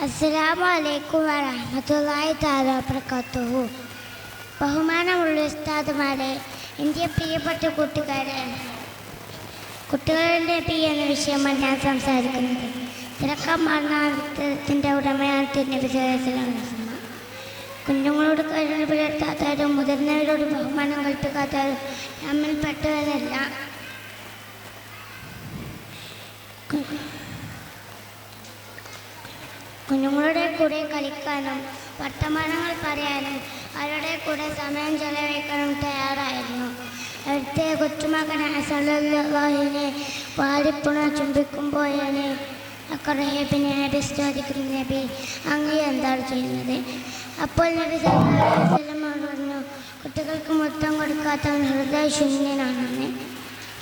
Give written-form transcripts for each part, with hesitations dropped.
അസ്സലാമു അലൈക്കും വറഹ്മത്തുള്ളാഹി തആല വബറകാതുഹു. ബഹുമാനമുള്ള ഉസ്താദുമാരെ, എൻ്റെ പ്രിയപ്പെട്ട കൂട്ടുകാരെ, കുട്ടികളുടെ എന്ന വിഷയമാണ് ഞാൻ സംസാരിക്കുന്നത്. തിരക്കം മരണത്തിൻ്റെ ഉടമയാണ് തിരുനബി സല്ലല്ലാഹു അലൈഹി വസല്ലം. കുഞ്ഞുങ്ങളോട് കരുണ പുലർത്താത്തവരും മുതിർന്നവരോട് ബഹുമാനം കൽപ്പിക്കാത്തവരും നമ്മിൽ പെട്ടവരല്ല. കുഞ്ഞുങ്ങളുടെ കൂടെ കളിക്കാനും വർത്തമാനങ്ങൾ പറയാനും അവരുടെ കൂടെ സമയം ചെലവഴിക്കാനും തയ്യാറായിരുന്നു. അവിടുത്തെ കൊച്ചുമകനായ സല്ലല്ലാഹുവിനെ വാരിപ്പുണ ചുംബിക്കുമ്പോഴാണ് അക്കറഹേബിനെ നബി ചോദിക്കുന്നു, നബി അങ്ങ് എന്താണ് ചെയ്യുന്നത്? അപ്പോൾ നബി സല്ലല്ലാഹു അലൈഹി വസല്ലം പറഞ്ഞു, കുട്ടികൾക്ക് മുത്തം കൊടുക്കാത്തവൻ ഹൃദയശൂന്യനാണെന്ന്.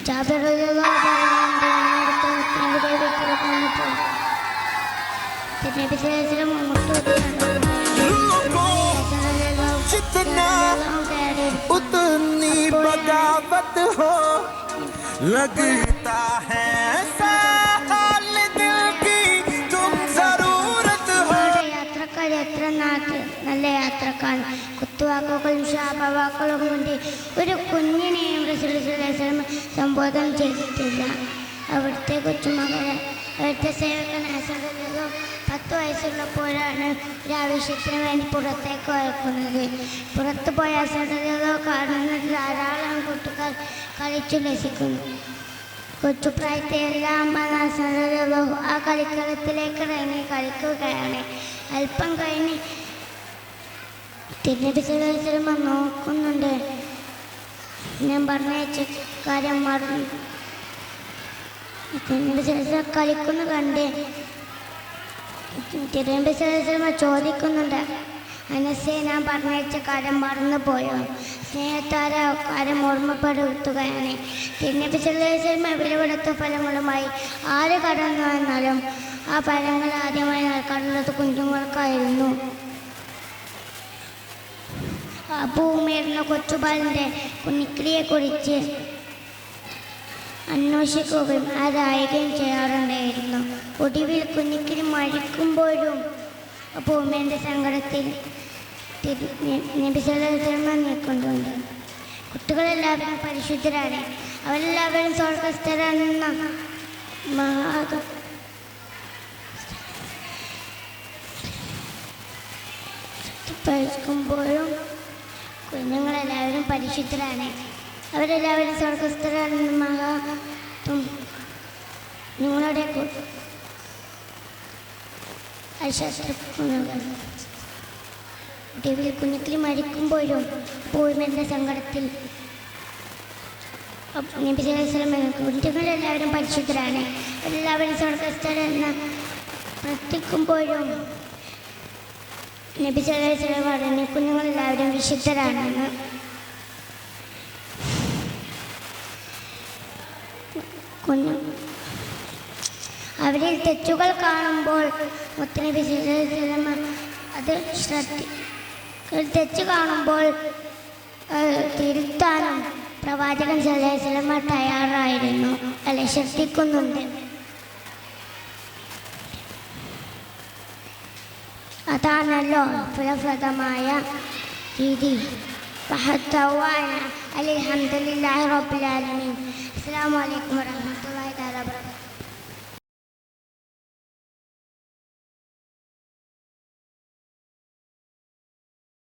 ജാബിർ റളിയല്ലാഹു പറയുന്നുണ്ട്, नबी जितना उतनी बगावत हो, लगता है साल दिल की तुम जरूरत हो. യാത്രക്കാർ എത്ര നല്ല യാത്രക്കാർ കുത്തുവാക്കുകളും ശാപവാക്കുകളും കൊണ്ട് ഒരു കുഞ്ഞിനെയും റസൂൽ സല്ലല്ലാഹു അലൈഹി വസല്ലം സംബോധന ചെയ്തിട്ടില്ല. അവിടുത്തെ കൊച്ചുമകളെ അവിടുത്തെ സേവകനായ സല്ലല്ലാഹു 10 വയസ്സുള്ളപ്പോഴാണ് ഒരു ആവശ്യത്തിന് വേണ്ടി പുറത്തേക്ക് അയക്കുന്നത്. പുറത്ത് പോയ സല്ലല്ലാഹു കാണുന്നത് ധാരാളം കൂട്ടുകാർ കളിച്ചു രസിക്കുന്നു. കൊച്ചുപ്രായത്തെയെല്ലാം സല്ലല്ലാഹു ആ കളിക്കളത്തിലേക്ക് ഇറങ്ങി കളിക്കുകയാണ്. അല്പം കഴിഞ്ഞ് തിരുനബി സല്ലല്ലാഹു അലൈഹി വസല്ലം നോക്കുന്നുണ്ട്. ഞാൻ പറഞ്ഞ കാര്യം മറന്നു. തിരുനബി സല്ലല്ലാഹു അലൈഹി വസല്ലം കളിക്കുന്നു കണ്ട് തിരുനബി സല്ലല്ലാഹു അലൈഹി വസല്ലം ചോദിക്കുന്നുണ്ട്, അനസേ, ഞാൻ പറഞ്ഞ കാര്യം മറന്നുപോയോ? സ്നേഹത്താരെ കാര്യം ഓർമ്മപ്പെടുത്തുകയാണ്. തിരുനബി സല്ലല്ലാഹു അലൈഹി വസല്ലം വിലപിടുത്ത ഫലങ്ങളുമായി ആര് കടന്നു വന്നാലും ആ ഫലങ്ങൾ ആദ്യമായി നൽകാനുള്ളത് കുഞ്ഞുങ്ങൾക്കായിരുന്നു. ഭൂമിയിരുന്ന കൊച്ചുപാലിൻ്റെ കുഞ്ഞിക്കിളിയെക്കുറിച്ച് അന്വേഷിക്കുകയും ആരായുകയും ചെയ്യാറുണ്ടായിരുന്നു. ഒടുവിൽ കുഞ്ഞിക്കിളി മരിക്കുമ്പോഴും ഭൂമിയുടെ സങ്കടത്തിൽ നബി സല്ലല്ലാഹു അലൈഹി വസല്ലം നീക്കൊണ്ടുണ്ട്. കുട്ടികളെല്ലാവരും പരിശുദ്ധരാണ്, അവരെല്ലാവരും സ്വർഗ്ഗസ്ഥരാണെന്ന പഠിക്കുമ്പോഴും കുഞ്ഞുങ്ങളെല്ലാവരും പരിശുദ്ധരാണ്, അവരെല്ലാവരും സ്വർഗ്ഗസ്ഥരാണെന്ന് നിങ്ങളുടെ ഒടുവിൽ കുഞ്ഞിക്കിളി മരിക്കുമ്പോഴും ഭൂമിയുടെ സങ്കടത്തിൽ നബി സല്ലല്ലാഹു അലൈഹി വസല്ലം കുഞ്ഞുങ്ങളെല്ലാവരും പരിശുദ്ധരാണ്, എല്ലാവരും സ്വർഗ്ഗസ്ഥരെന്ന് പ്രാർത്ഥിക്കുമ്പോഴും നബി സല്ലല്ലാഹു അലൈഹി വസല്ലം പറഞ്ഞു, കുഞ്ഞുങ്ങളെല്ലാവരും വിശുദ്ധരാണെന്ന്. അവരിൽ തെറ്റുകൾ കാണുമ്പോൾ മുത്തുനബി സല്ലല്ലാഹു അലൈഹി വസല്ലം അത് തെറ്റ് കാണുമ്പോൾ തിരുത്താനും പ്രവാചകൻ സല്ലല്ലാഹു അലൈഹി വസല്ലം തയ്യാറായിരുന്നു, അല്ലെ, ശ്രദ്ധിക്കുന്നുണ്ട്. അതാണല്ലോ ഫലപ്രദമായ രീതി. അൽഹംദുലില്ലാഹി റബ്ബിൽ ആലമീൻ. അസ്സലാമു അലൈക്കും വറഹ്മത്തുള്ളാഹി